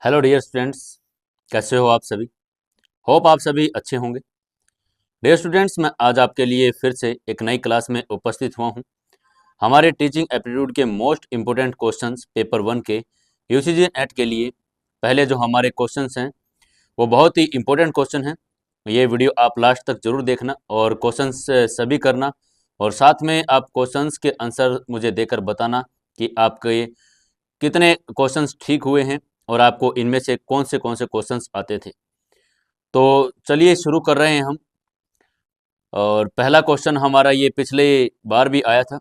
Hello dear students, कैसे हो आप सभी। होप आप सभी अच्छे होंगे। डियर स्टूडेंट्स, मैं आज आपके लिए फिर से एक नई क्लास में उपस्थित हुआ हूं। हमारे टीचिंग एप्टीट्यूड के मोस्ट इम्पोर्टेंट क्वेश्चंस पेपर 1 के यूसीजी नेट के लिए पहले जो हमारे क्वेश्चंस हैं वो बहुत ही इम्पोर्टेंट क्वेश्चन हैं। ये वीडियो आप लास्ट तक जरूर देखना और क्वेश्चंस सभी करना, और साथ में आप क्वेश्चंस के आंसर मुझे देकर बताना कि आपके कितने क्वेश्चंस ठीक हुए हैं और आपको इनमें से कौन से क्वेश्चंस आते थे। तो चलिए शुरू कर रहे हैं हम। और पहला क्वेश्चन हमारा ये पिछले बार भी आया था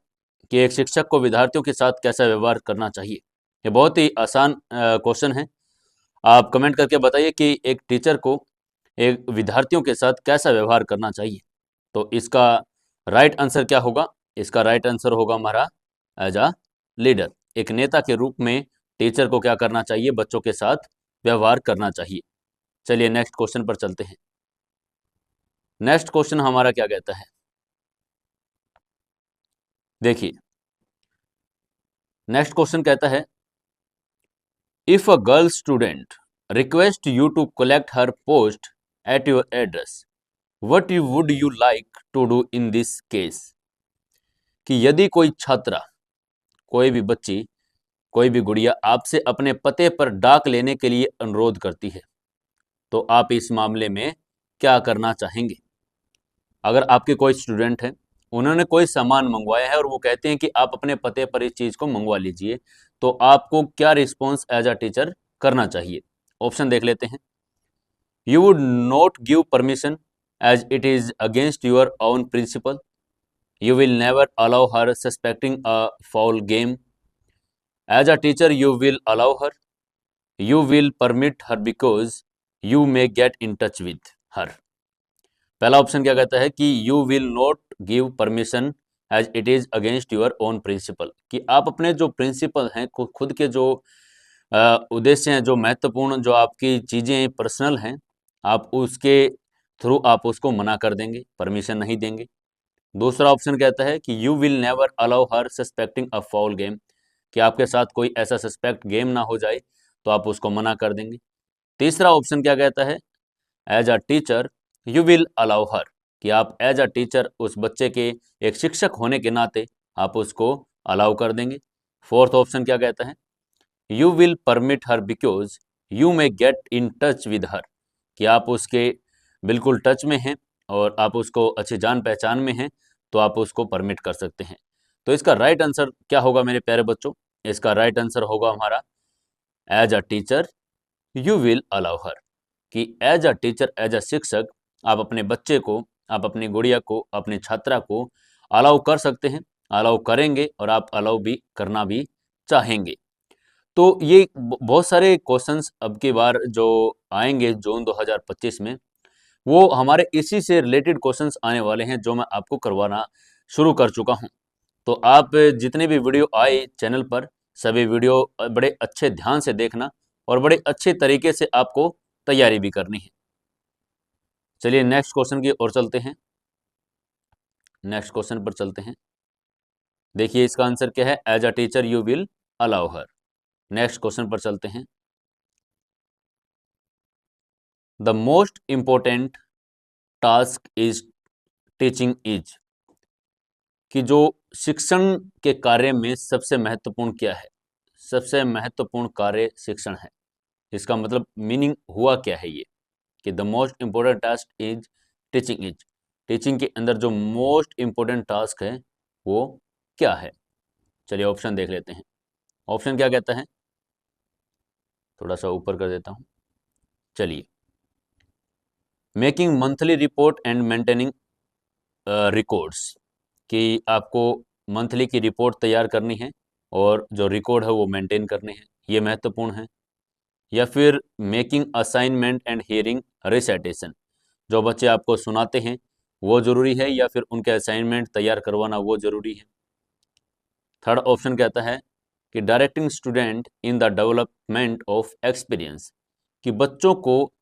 कि एक शिक्षक को विद्यार्थियों के साथ कैसा व्यवहार करना चाहिए। ये बहुत ही आसान क्वेश्चन है। आप कमेंट करके बताइए कि एक टीचर को एक विद्यार्थियों के साथ कैसा व्यवहार करना चाहिए। तो इसका राइट आंसर क्या होगा? इसका राइट आंसर होगा हमारा एज अ लीडर। एक नेता के रूप में टीचर को क्या करना चाहिए? बच्चों के साथ व्यवहार करना चाहिए। चलिए नेक्स्ट क्वेश्चन पर चलते हैं। नेक्स्ट क्वेश्चन हमारा क्या कहता है, देखिए। नेक्स्ट क्वेश्चन कहता है, if a girl student request you to collect her post at your address, what you would you like to do in this case. कि यदि कोई छात्रा, कोई भी बच्ची, कोई भी गुड़िया आपसे अपने पते पर डाक लेने के लिए अनुरोध करती है, तो आप इस मामले में क्या करना चाहेंगे? अगर आपके कोई स्टूडेंट है, उन्होंने कोई सामान मंगवाया है और वो कहते हैं कि आप अपने पते पर इस चीज को मंगवा लीजिए, तो आपको क्या रिस्पॉन्स एज अ टीचर करना चाहिए? ऑप्शन देख लेते हैं। You would not give permission as it is against your own principle. You will never allow her suspecting a foul game. As a teacher you will allow her. You will permit her because you may get in touch with her. पहला option क्या कहता है कि you will not give permission as it is against your own principle, कि आप अपने जो principal हैं, खुद के जो उद्देश्य हैं, जो महत्वपूर्ण जो आपकी चीजें पर्सनल हैं, आप उसके थ्रू आप उसको मना कर देंगे, परमिशन नहीं देंगे। दूसरा ऑप्शन कहता है कि you will never allow her suspecting a foul game, कि आपके साथ कोई ऐसा सस्पेक्ट गेम ना हो जाए तो आप उसको मना कर देंगे। तीसरा ऑप्शन क्या कहता है, as a teacher you will allow her, कि आप एज अ टीचर उस बच्चे के एक शिक्षक होने के नाते आप उसको अलाउ कर देंगे। फोर्थ ऑप्शन क्या कहता है, you will permit her because you may get in touch with हर, कि आप उसके बिल्कुल टच में हैं और आप उसको अच्छी जान पहचान में हैं, तो आप उसको परमिट कर सकते हैं। तो इसका राइट आंसर क्या होगा मेरे प्यारे बच्चों? इसका राइट आंसर होगा हमारा as a teacher you will allow her, कि as a teacher, as a शिक्षक, आप अपने बच्चे को, आप अपनी गुड़िया को, अपनी छात्रा को अलाउ कर सकते हैं, अलाउ करेंगे और आप अलाउ भी करना भी चाहेंगे। तो ये बहुत सारे क्वेश्चंस अब की बार जो आएंगे जून 2025 में, वो हमारे इसी से रिलेटेड क्वेश्चंस आने वाले हैं, जो मैं आपको करवाना शुरू कर चुका हूं। तो आप जितने भी वीडियो आए चैनल पर, सभी वीडियो बड़े अच्छे ध्यान से देखना और बड़े अच्छे तरीके से आपको तैयारी भी करनी है। चलिए नेक्स्ट क्वेश्चन की ओर चलते हैं। नेक्स्ट क्वेश्चन पर चलते हैं। देखिए इसका आंसर क्या है, as a teacher you will allow her. Next question पर चलते हैं। The most important task is teaching is, कि जो शिक्षण के कार्य में सबसे महत्वपूर्ण क्या है? सबसे महत्वपूर्ण कार्य शिक्षण है। इसका मतलब मीनिंग हुआ क्या है ये, कि the most important task is teaching is, teaching के अंदर जो मोस्ट इंपॉर्टेंट टास्क है वो क्या है? चलिए ऑप्शन देख लेते हैं। ऑप्शन क्या कहता है, थोड़ा सा ऊपर कर देता हूं। चलिए, making monthly report and maintaining records, कि आपको मंथली की रिपोर्ट तैयार करनी है और जो रिकॉर्ड है वो मेंटेन करने हैं, ये महत्वपूर्ण है। या फिर making assignment and hearing recitation, जो बच्चे आपको सुनाते हैं वो जरूरी है, या फिर उनके असाइनमेंट तैयार करवाना वो जरूरी है। थर्ड ऑप्शन कहता है कि directing student in the development of experience, कि बच्चों को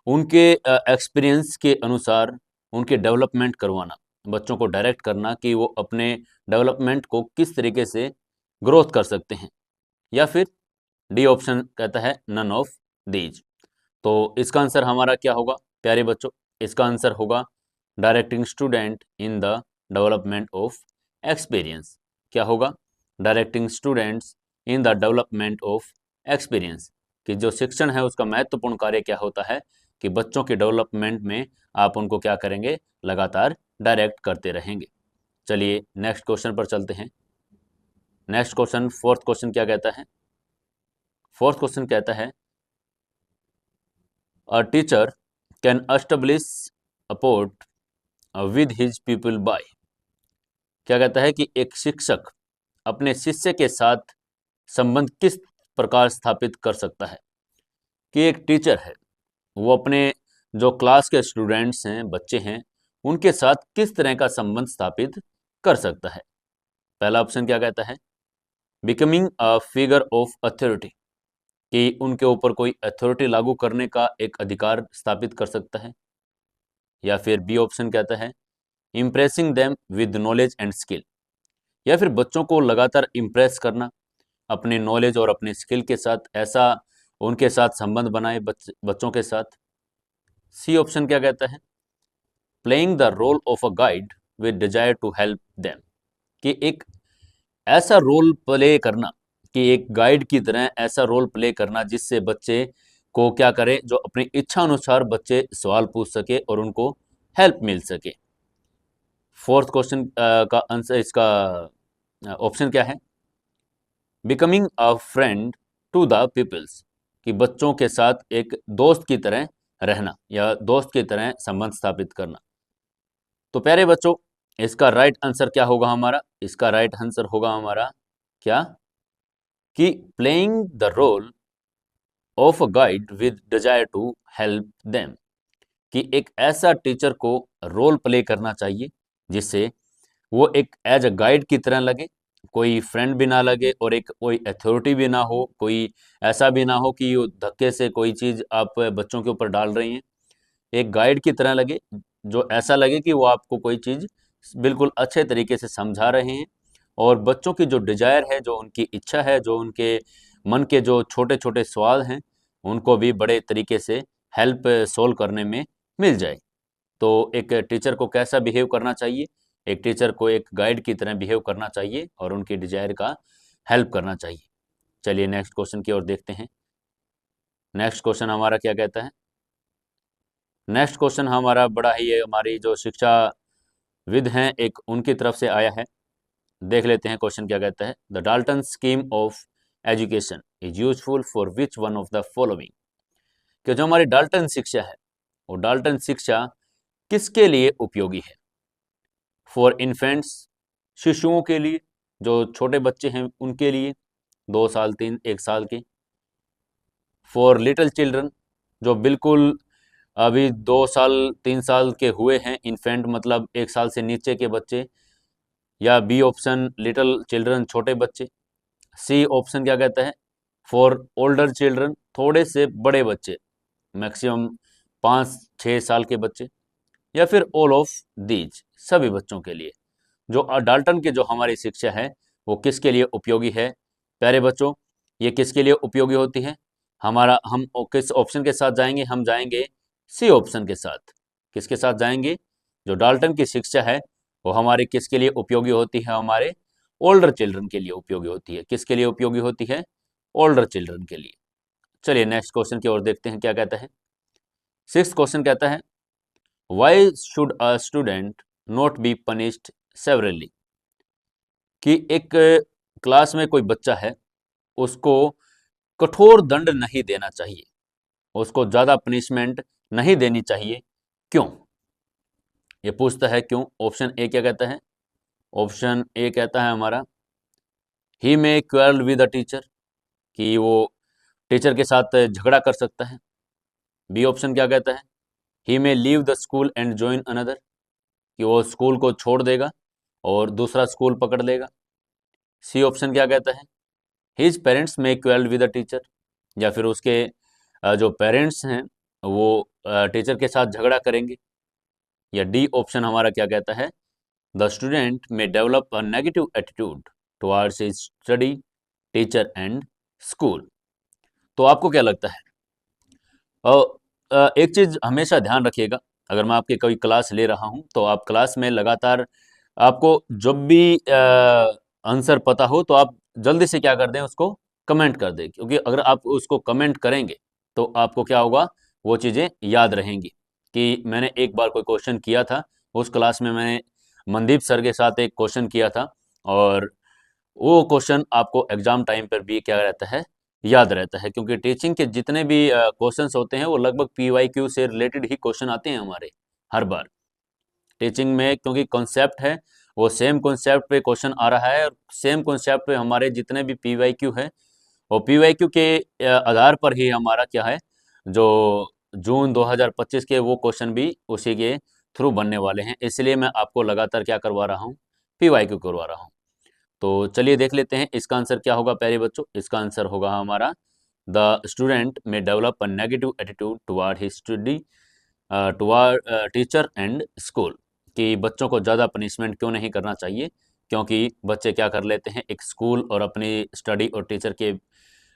उनके एक्सपीरियंस के अनुसार उनके डेवलपमेंट करवाना, बच्चों को डायरेक्ट करना कि वो अपने डेवलपमेंट को किस तरीके से ग्रोथ कर सकते हैं। या फिर डी ऑप्शन कहता है नन ऑफ दीज। तो इसका आंसर हमारा क्या होगा प्यारे बच्चों? इसका आंसर होगा directing student in the development of experience. क्या होगा? Directing students in the development of experience. कि जो शिक्षण है उसका महत्वपूर्ण कार्य क्या होता है कि बच्चों के डेवलपमेंट में आप उनको क्या करेंगे? लगातार डायरेक्ट करते रहेंगे। चलिए नेक्स्ट क्वेश्चन पर चलते हैं। नेक्स्ट क्वेश्चन, फोर्थ क्वेश्चन क्या कहता है? फोर्थ क्वेश्चन कहता है a teacher can establish rapport with his people by. क्या कहता है कि एक शिक्षक अपने शिष्य के साथ संबंध किस प्रकार स्थापित कर सकता है? कि एक टीचर है वो अपने जो क्लास के स्टूडेंट्स हैं, बच्चे हैं, उनके साथ किस तरह का संबंध स्थापित कर सकता है? पहला ऑप्शन क्या कहता है? Becoming a figure of authority, कि उनके ऊपर कोई अथॉरिटी लागू करने का एक अधिकार स्थापित कर सकता है। या फिर बी ऑप्शन कहता है impressing them with knowledge and skill, या फिर बच्चों को लगातार इम्प्रेस करना अपने नॉलेज और अपने स्किल के साथ, ऐसा उनके साथ संबंध बनाए बच्चों के साथ। सी ऑप्शन क्या कहता है? Playing the role of a guide with desire to help them, कि एक ऐसा रोल प्ले करना, कि एक गाइड की तरह ऐसा रोल प्ले करना जिससे बच्चे को क्या करे, जो अपनी इच्छा अनुसार बच्चे सवाल पूछ सके और उनको हेल्प मिल सके। फोर्थ क्वेश्चन का आंसर, इसका ऑप्शन क्या है? Becoming a friend to the peoples, कि बच्चों के साथ एक दोस्त की तरह रहना या दोस्त की तरह संबंध स्थापित करना। तो प्यारे बच्चों, इसका राइट आंसर क्या होगा हमारा? इसका राइट आंसर होगा हमारा क्या? कि playing the role of a guide with desire to help them, कि एक ऐसा टीचर को रोल प्ले करना चाहिए जिससे वो एक एज अ गाइड की तरह लगे, कोई फ्रेंड भी ना लगे और एक कोई अथॉरिटी भी ना हो, कोई ऐसा भी ना हो कि वो धक्के से कोई चीज़ आप बच्चों के ऊपर डाल रही हैं। एक गाइड की तरह लगे, जो ऐसा लगे कि वो आपको कोई चीज़ बिल्कुल अच्छे तरीके से समझा रहे हैं, और बच्चों की जो डिजायर है, जो उनकी इच्छा है, जो उनके मन के जो छोटे छोटे सवाल हैं, उनको भी बड़े तरीके से हेल्प सोल्व करने में मिल जाए। तो एक टीचर को कैसा बिहेव करना चाहिए? एक टीचर को एक गाइड की तरह बिहेव करना चाहिए और उनकी डिजायर का हेल्प करना चाहिए। चलिए नेक्स्ट क्वेश्चन की ओर देखते हैं। नेक्स्ट क्वेश्चन हमारा क्या कहता है? नेक्स्ट क्वेश्चन हमारा बड़ा ही हमारी जो शिक्षा विद हैं एक उनकी तरफ से आया है। देख लेते हैं क्वेश्चन क्या कहता है। The Dalton scheme of education is useful for which one of the following, कि जो हमारी डाल्टन शिक्षा है वो डाल्टन शिक्षा किसके लिए उपयोगी है? फॉर इन्फेंट्स, शिशुओं के लिए, जो छोटे बच्चे हैं उनके लिए, 2 साल 1 साल के। फॉर लिटिल चिल्ड्रन, जो बिल्कुल अभी 2 साल 3 साल के हुए हैं, इन्फेंट मतलब 1 साल से नीचे के बच्चे। या बी ऑप्शन लिटिल चिल्ड्रन, छोटे बच्चे। सी ऑप्शन क्या कहता है? फॉर ओल्डर चिल्ड्रन, थोड़े से बड़े बच्चे, मैक्सिमम 5-6 साल के बच्चे। या फिर ऑल ऑफ दीज, सभी बच्चों के लिए। जो डाल्टन की जो हमारी शिक्षा है वो किसके लिए उपयोगी है प्यारे बच्चों? ये किसके लिए उपयोगी होती है? हमारा हम किस ऑप्शन के साथ जाएंगे? हम जाएंगे सी ऑप्शन के साथ। किसके साथ जाएंगे? जो डाल्टन की शिक्षा है वो हमारे किसके लिए उपयोगी होती है? हमारे ओल्डर चिल्ड्रन के लिए उपयोगी होती है। किसके लिए उपयोगी होती है? ओल्डर चिल्ड्रन के लिए। चलिए नेक्स्ट क्वेश्चन की ओर देखते हैं क्या कहता है। सिक्स्थ क्वेश्चन कहता है why should a student not be punished severally, कि एक क्लास में कोई बच्चा है उसको कठोर दंड नहीं देना चाहिए, उसको ज़्यादा पनिशमेंट नहीं देनी चाहिए, क्यों? ये पूछता है क्यों। ऑप्शन ए क्या कहता है? ऑप्शन ए कहता है हमारा ही मे क्वेरल विद अ टीचर, कि वो टीचर के साथ झगड़ा कर सकता है। बी ऑप्शन क्या कहता है? He may leave the school and join another, कि वो स्कूल को छोड़ देगा और दूसरा स्कूल पकड़ लेगा। सी ऑप्शन क्या कहता है? His parents may quarrel with a teacher, या फिर उसके जो पेरेंट्स हैं वो टीचर के साथ झगड़ा करेंगे। या डी ऑप्शन हमारा क्या कहता है? The student may develop a negative attitude towards his study, teacher and school. तो आपको क्या लगता है और एक चीज़ हमेशा ध्यान रखिएगा, अगर मैं आपकी कोई क्लास ले रहा हूँ तो आप क्लास में लगातार आपको जब भी आंसर पता हो तो आप जल्दी से क्या कर दें, उसको कमेंट कर दें, क्योंकि अगर आप उसको कमेंट करेंगे तो आपको क्या होगा, वो चीज़ें याद रहेंगी। कि मैंने एक बार कोई क्वेश्चन किया था, उस क्लास में मैंने मनदीप सर के साथ एक क्वेश्चन किया था, और वो क्वेश्चन आपको एग्जाम टाइम पर भी क्या रहता है, याद रहता है, क्योंकि टीचिंग के जितने भी क्वेश्चंस होते हैं वो लगभग पीवाईक्यू से रिलेटेड ही क्वेश्चन आते हैं हमारे हर बार टीचिंग में, क्योंकि कॉन्सेप्ट है वो सेम कॉन्सेप्ट पे क्वेश्चन आ रहा है, और सेम कॉन्सेप्ट पे हमारे जितने भी पीवाईक्यू है, और पीवाईक्यू के आधार पर ही हमारा क्या है, जो जून 2025 के वो क्वेश्चन भी उसी के थ्रू बनने वाले हैं, इसलिए मैं आपको लगातार क्या करवा रहा हूँ, पीवाईक्यू करवा रहा हूँ। तो चलिए देख लेते हैं इसका आंसर क्या होगा प्यारे बच्चों। इसका आंसर होगा हमारा, द स्टूडेंट में develop a negative attitude toward his study, toward teacher and school. कि बच्चों को ज़्यादा पनिशमेंट क्यों नहीं करना चाहिए, क्योंकि बच्चे क्या कर लेते हैं, एक स्कूल और अपनी स्टडी और टीचर के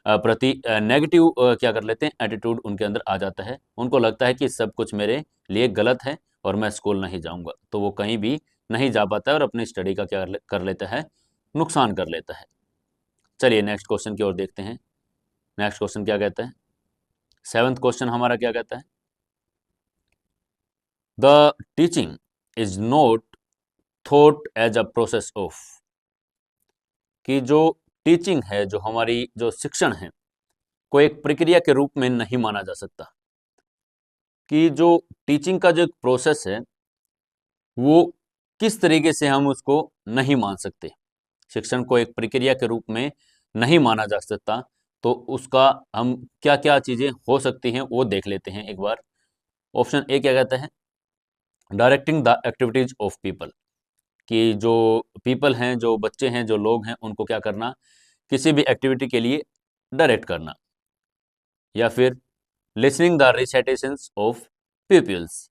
प्रति नेगेटिव क्या कर लेते हैं, एटीट्यूड उनके अंदर आ जाता है। उनको लगता है कि सब कुछ मेरे लिए गलत है और मैं स्कूल नहीं जाऊंगा, तो वो कहीं भी नहीं जा पाता है और अपनी स्टडी का क्या कर लेता है, नुकसान कर लेता है। चलिए नेक्स्ट क्वेश्चन की ओर देखते हैं। नेक्स्ट क्वेश्चन क्या कहता है, सेवंथ क्वेश्चन हमारा क्या कहता है, the teaching is not thought as a process of. कि जो टीचिंग है, जो हमारी जो शिक्षण है, को एक प्रक्रिया के रूप में नहीं माना जा सकता। कि जो टीचिंग का जो प्रोसेस है वो किस तरीके से हम उसको नहीं मान सकते, शिक्षण को एक प्रक्रिया के रूप में नहीं माना जा सकता, तो उसका हम क्या क्या चीज़ें हो सकती हैं वो देख लेते हैं एक बार। ऑप्शन ए क्या कहता है, directing the activities of people. कि जो पीपल हैं, जो बच्चे हैं, जो लोग हैं, उनको क्या करना, किसी भी एक्टिविटी के लिए डायरेक्ट करना। या फिर listening the recitations of peoples.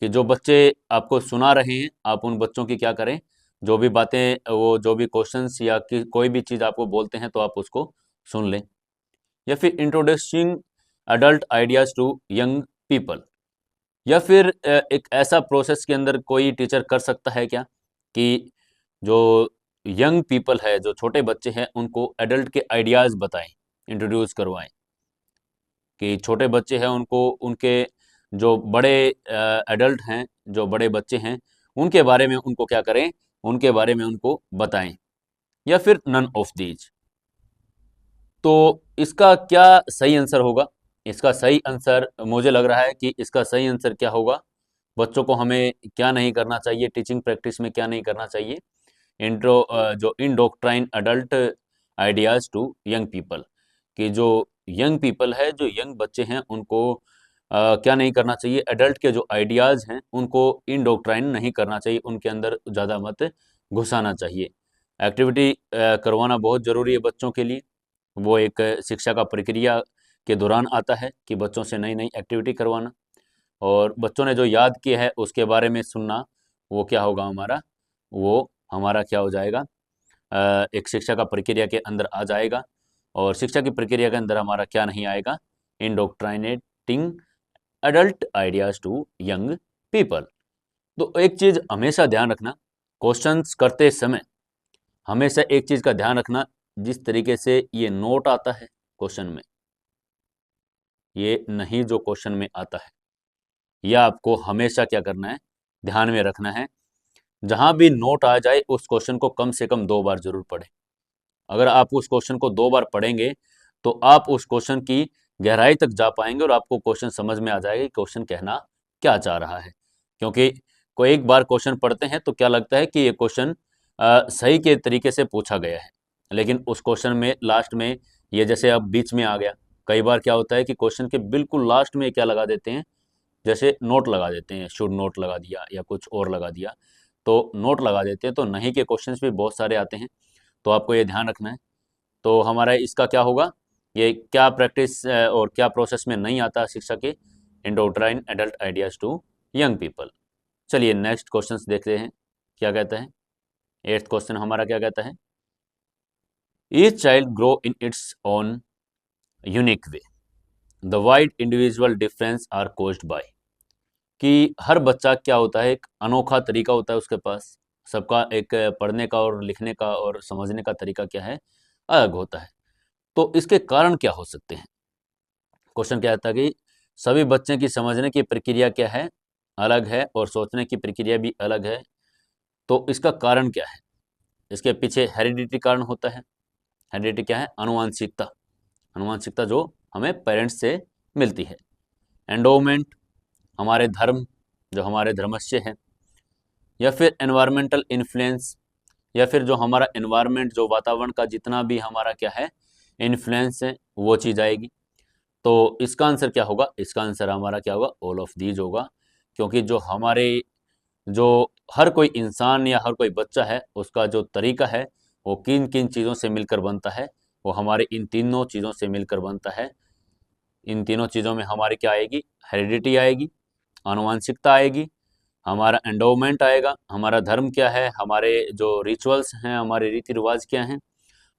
कि जो बच्चे आपको सुना रहे हैं, आप उन बच्चों की क्या करें, जो भी बातें, वो जो भी क्वेश्चंस या कोई भी चीज़ आपको बोलते हैं तो आप उसको सुन लें। या फिर introducing adult ideas to young people. या फिर एक ऐसा प्रोसेस के अंदर कोई टीचर कर सकता है क्या, कि जो यंग पीपल है, जो छोटे बच्चे हैं, उनको एडल्ट के आइडियाज़ बताएं, इंट्रोड्यूस करवाएं। कि छोटे बच्चे हैं उनको उनके जो बड़े एडल्ट हैं, जो बड़े बच्चे हैं, उनके बारे में उनको क्या करें, उनके बारे में उनको बताएं। या फिर नन ऑफ दीज। तो इसका क्या सही आंसर होगा, इसका सही आंसर मुझे लग रहा है कि इसका सही आंसर क्या होगा, बच्चों को हमें क्या नहीं करना चाहिए, टीचिंग प्रैक्टिस में क्या नहीं करना चाहिए, जो indoctrinate adult ideas to young people. कि जो यंग पीपल है, जो यंग बच्चे हैं, उनको क्या नहीं करना चाहिए, एडल्ट के जो आइडियाज़ हैं उनको इनडोक्ट्राइन नहीं करना चाहिए, उनके अंदर ज़्यादा मत घुसाना चाहिए। एक्टिविटी करवाना बहुत ज़रूरी है बच्चों के लिए। वो एक शिक्षा का प्रक्रिया के दौरान आता है कि बच्चों से नई नई एक्टिविटी करवाना, और बच्चों ने जो याद किया है उसके बारे में सुनना, वो क्या होगा हमारा, वो हमारा क्या हो जाएगा, एक शिक्षा का प्रक्रिया के अंदर आ जाएगा। और शिक्षा की प्रक्रिया के अंदर हमारा क्या नहीं आएगा, indoctrinating adult ideas to young people. तो एक चीज हमेशा ध्यान रखना, क्वेश्चंस करते समय हमेशा एक चीज का ध्यान रखना, जिस तरीके से ये नोट आता है क्वेश्चन में, ये नहीं जो क्वेश्चन में आता है, यह आपको हमेशा क्या करना है, ध्यान में रखना है। जहां भी नोट आ जाए उस क्वेश्चन को कम से कम 2 बार जरूर पढ़ें। अगर आप उस क्वेश्चन को 2 बार पढ़ेंगे तो आप उस क्वेश्चन की गहराई तक जा पाएंगे और आपको क्वेश्चन समझ में आ जाएगा कि क्वेश्चन कहना क्या चाह रहा है। क्योंकि कोई एक बार क्वेश्चन पढ़ते हैं तो क्या लगता है कि ये क्वेश्चन सही के तरीके से पूछा गया है, लेकिन उस क्वेश्चन में लास्ट में ये जैसे अब बीच में आ गया। कई बार क्या होता है कि क्वेश्चन के बिल्कुल लास्ट में क्या लगा देते हैं, जैसे नोट लगा देते हैं, शुड नोट लगा दिया या कुछ और लगा दिया, तो नोट लगा देते हैं, तो नहीं के क्वेश्चंस भी बहुत सारे आते हैं। तो आपको ये ध्यान रखना है। तो हमारा इसका क्या होगा, ये क्या प्रैक्टिस और क्या प्रोसेस में नहीं आता शिक्षा के, indoctrinate adult ideas to young people. चलिए नेक्स्ट क्वेश्चन देखते हैं क्या कहता है। एट्थ क्वेश्चन हमारा क्या कहता है, each child grow in its own unique way. The wide individual difference are caused by, कि हर बच्चा क्या होता है, एक अनोखा तरीका होता है उसके पास, सबका एक पढ़ने का और लिखने का और समझने का तरीका क्या है, अलग होता है। तो इसके कारण क्या हो सकते हैं? क्वेश्चन क्या था कि सभी बच्चे की समझने की प्रक्रिया क्या है, अलग है, और सोचने की प्रक्रिया भी अलग है। तो इसका कारण क्या है? इसके पीछे हेरिडिटी कारण होता है। हेरिडिटी क्या है? अनुवांशिकता। अनुवांशिकता जो हमें पेरेंट्स से मिलती है। एंडोमेंट, हमारे धर्म, जो हमारे धर्मस्य है, या फिर एनवायरमेंटल इन्फ्लुएंस, या फिर जो हमारा एनवायरमेंट, जो वातावरण का जितना भी हमारा क्या है इन्फ्लुएंस है, वो चीज़ आएगी। तो इसका आंसर क्या होगा? इसका आंसर हमारा क्या होगा? ऑल ऑफ दीज होगा। क्योंकि जो हर कोई इंसान या हर कोई बच्चा है, उसका जो तरीका है वो किन किन चीज़ों से मिलकर बनता है, वो हमारे इन तीनों चीज़ों से मिलकर बनता है। इन तीनों चीज़ों में हमारी क्या आएगी? हेरिडिटी आएगी, आनुवांशिकता आएगी, हमारा एंडोवमेंट आएगा, हमारा धर्म क्या है, हमारे जो रिचुअल्स हैं, हमारे रीति रिवाज क्या हैं,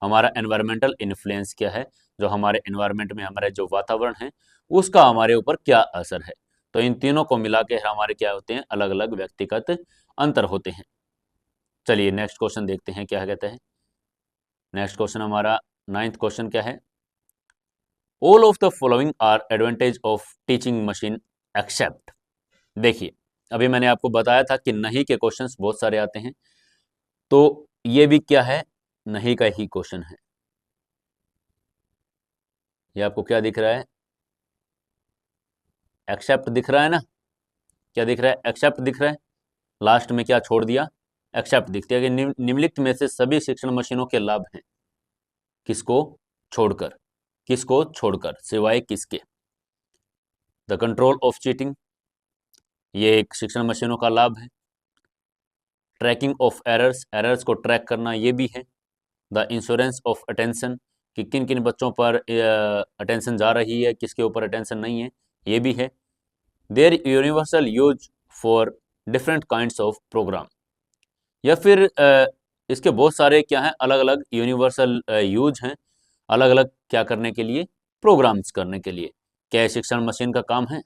हमारा एनवायरमेंटल इन्फ्लुएंस क्या है, जो हमारे एनवायरमेंट में हमारे जो वातावरण है उसका हमारे ऊपर क्या असर है। तो इन तीनों को मिला के हमारे क्या होते हैं? अलग अलग व्यक्तिगत अंतर होते हैं। चलिए नेक्स्ट क्वेश्चन देखते हैं क्या कहते हैं। नेक्स्ट क्वेश्चन हमारा नाइन्थ क्वेश्चन क्या है? All of the following are advantage of teaching machine except. देखिए, अभी मैंने आपको बताया था कि नहीं के क्वेश्चंस बहुत सारे आते हैं, तो ये भी क्या है? नहीं का ही क्वेश्चन है। ये आपको क्या दिख रहा है? एक्सेप्ट दिख रहा है ना? क्या दिख रहा है? एक्सेप्ट दिख रहा है। लास्ट में क्या छोड़ दिया? एक्सेप्ट दिखती है कि निम्नलिखित में से सभी शिक्षण मशीनों के लाभ हैं। किसको छोड़कर? किसको छोड़कर? सिवाय किसके? द कंट्रोल ऑफ चीटिंग, ये एक शिक्षण मशीनों का लाभ है। ट्रैकिंग ऑफ एरर्स, एरर्स को ट्रैक करना, ये भी है। द इंश्योरेंस ऑफ अटेंशन, कि किन किन बच्चों पर अटेंशन जा रही है, किसके ऊपर अटेंशन नहीं है, ये भी है। Their universal use for different kinds of program, या फिर इसके बहुत सारे क्या हैं? अलग अलग यूनिवर्सल यूज हैं, अलग अलग क्या करने के लिए? प्रोग्राम्स करने के लिए। क्या ये शिक्षण मशीन का काम है?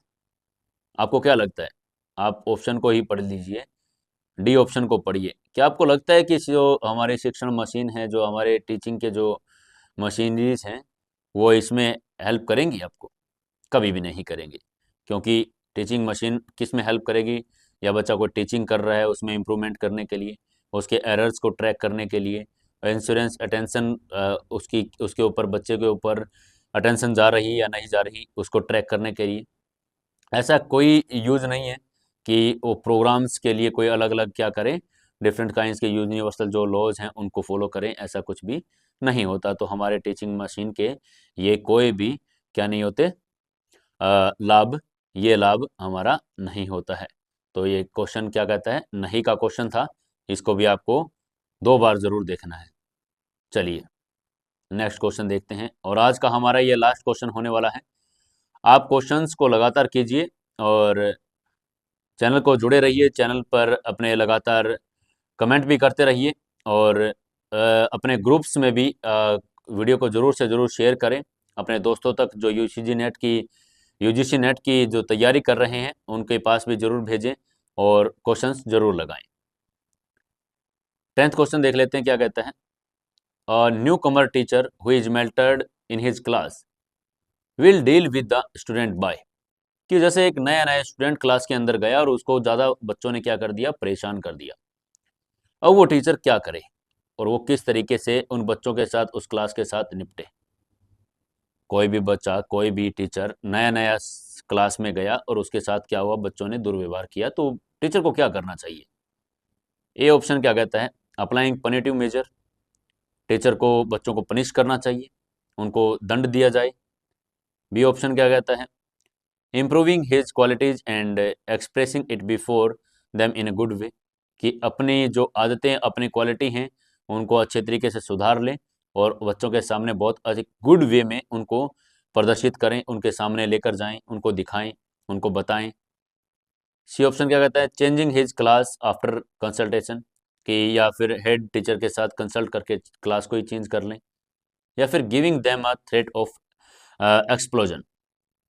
आपको क्या लगता है? आप ऑप्शन को ही पढ़ लीजिए, डी ऑप्शन को पढ़िए। क्या आपको लगता है कि जो हमारे शिक्षण मशीन है, जो हमारे टीचिंग के जो मशीनरीज हैं, वो इसमें हेल्प करेंगी आपको? कभी भी नहीं करेंगी। क्योंकि टीचिंग मशीन किस में हेल्प करेगी? या बच्चा को टीचिंग कर रहा है उसमें इम्प्रूवमेंट करने के लिए, उसके एरर्स को ट्रैक करने के लिए, इंश्योरेंस अटेंशन, उसकी उसके ऊपर, बच्चे के ऊपर अटेंशन जा रही या नहीं जा रही, उसको ट्रैक करने के लिए। ऐसा कोई यूज नहीं है कि वो प्रोग्राम्स के लिए कोई अलग अलग क्या करें, डिफरेंट काइंड्स के यूनिवर्सल जो लॉज हैं उनको फॉलो करें, ऐसा कुछ भी नहीं होता। तो हमारे टीचिंग मशीन के ये कोई भी क्या नहीं होते? लाभ, ये लाभ हमारा नहीं होता है। तो ये क्वेश्चन क्या कहता है? नहीं का क्वेश्चन था। इसको भी आपको 2 बार जरूर देखना है। चलिए नेक्स्ट क्वेश्चन देखते हैं, और आज का हमारा ये लास्ट क्वेश्चन होने वाला है। आप क्वेश्चंस को लगातार कीजिए और चैनल को जुड़े रहिए, चैनल पर अपने लगातार कमेंट भी करते रहिए, और अपने ग्रुप्स में भी वीडियो को ज़रूर से ज़रूर शेयर करें अपने दोस्तों तक, जो यूजीसी नेट की जो तैयारी कर रहे हैं उनके पास भी ज़रूर भेजें और क्वेश्चंस ज़रूर लगाएं। 10th क्वेश्चन देख लेते हैं क्या कहता है। Newcomer teacher who is melted in his class will deal with the student by, कि जैसे एक नया नया स्टूडेंट क्लास के अंदर गया और उसको ज़्यादा बच्चों ने क्या कर दिया? परेशान कर दिया। अब वो टीचर क्या करे और वो किस तरीके से उन बच्चों के साथ, उस क्लास के साथ निपटे। कोई भी बच्चा, कोई भी टीचर नया नया क्लास में गया और उसके साथ क्या हुआ? बच्चों ने दुर्व्यवहार किया, तो टीचर को क्या करना चाहिए? ए ऑप्शन क्या कहता है? अप्लाइंग पनिटिव मेजर, टीचर को बच्चों को पनिश करना चाहिए, उनको दंड दिया जाए। बी ऑप्शन क्या कहता है? Improving his qualities and expressing it before them in a good way, कि अपनी जो आदतें, अपनी क्वालिटी हैं, उनको अच्छे तरीके से सुधार लें और बच्चों के सामने बहुत अधिक गुड वे में उनको प्रदर्शित करें, उनके सामने लेकर जाएं, उनको दिखाएं, उनको बताएं। सी ऑप्शन क्या कहता है? Changing his class after consultation, कि या फिर हेड टीचर के साथ कंसल्ट करके क्लास को ही चेंज कर लें। या फिर giving them a threat of explosion,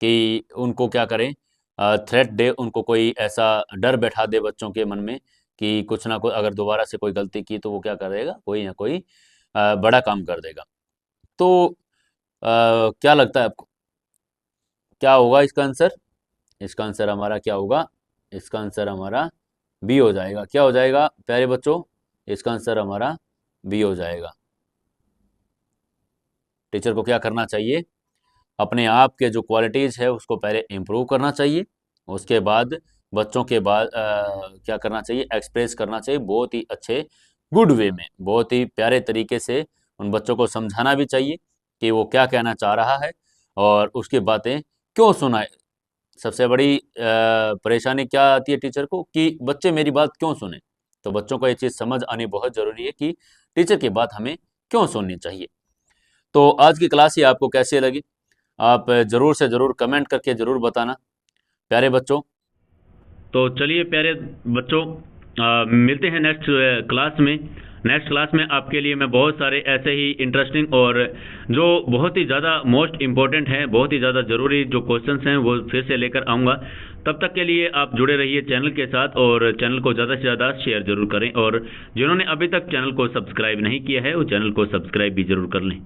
कि उनको क्या करें, थ्रेट दे, उनको कोई ऐसा डर बैठा दे बच्चों के मन में कि कुछ ना कुछ अगर दोबारा से कोई गलती की तो वो क्या करेगा, कोई ना कोई बड़ा काम कर देगा। तो क्या लगता है आपको, क्या होगा इसका आंसर? इसका आंसर हमारा क्या होगा? इसका आंसर हमारा बी हो जाएगा। क्या हो जाएगा प्यारे बच्चों? इसका आंसर हमारा बी हो जाएगा। टीचर को क्या करना चाहिए? अपने आप के जो क्वालिटीज है उसको पहले इम्प्रूव करना चाहिए, उसके बाद बच्चों के बाद क्या करना चाहिए, एक्सप्रेस करना चाहिए बहुत ही अच्छे गुड वे में, बहुत ही प्यारे तरीके से उन बच्चों को समझाना भी चाहिए कि वो क्या कहना चाह रहा है और उसकी बातें क्यों सुनाए। सबसे बड़ी परेशानी क्या आती है टीचर को कि बच्चे मेरी बात क्यों सुने। तो बच्चों को ये चीज़ समझ आनी बहुत ज़रूरी है कि टीचर की बात हमें क्यों सुननी चाहिए। तो आज की क्लास ही आपको कैसी लगी, आप ज़रूर से ज़रूर कमेंट करके ज़रूर बताना प्यारे बच्चों। तो चलिए प्यारे बच्चों, मिलते हैं नेक्स्ट क्लास में। नेक्स्ट क्लास में आपके लिए मैं बहुत सारे ऐसे ही इंटरेस्टिंग और जो बहुत ही ज़्यादा मोस्ट इम्पोर्टेंट हैं, बहुत ही ज़्यादा ज़रूरी जो क्वेश्चंस हैं वो फिर से लेकर आऊँगा। तब तक के लिए आप जुड़े रहिए चैनल के साथ और चैनल को ज़्यादा से ज़्यादा शेयर ज़रूर करें, और जिन्होंने अभी तक चैनल को सब्सक्राइब नहीं किया है वो चैनल को सब्सक्राइब भी ज़रूर कर लें।